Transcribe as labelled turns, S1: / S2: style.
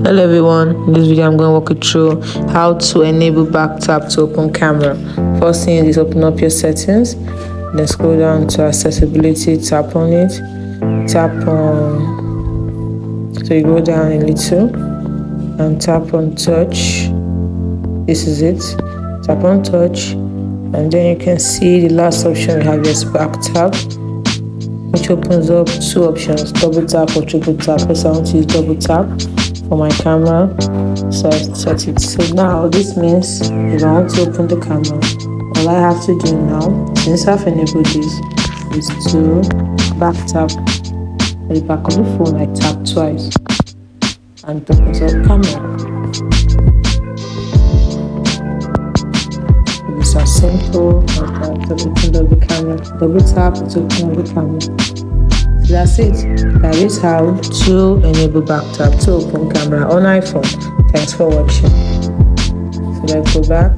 S1: Hello everyone, in this video I'm going to walk you through how to enable back tap to open camera. First thing is open up your settings, then scroll down to accessibility, tap on it, tap on, so you go down a little and tap on touch. This is it, tap on touch, and then you can see the last option we have is back tap, which opens up two options, double tap or triple tap. First I want to use double tap for my camera, so I set it. So now this means if I want to open the camera, all I have to do now, since I've enabled this, is to back tap at the back of the phone. I tap twice and it opens up camera. It's as simple as that to open up the camera. Double tap to open up the camera. That's it. That is how to enable back tap to open camera on iPhone. Thanks for watching. So let's go back.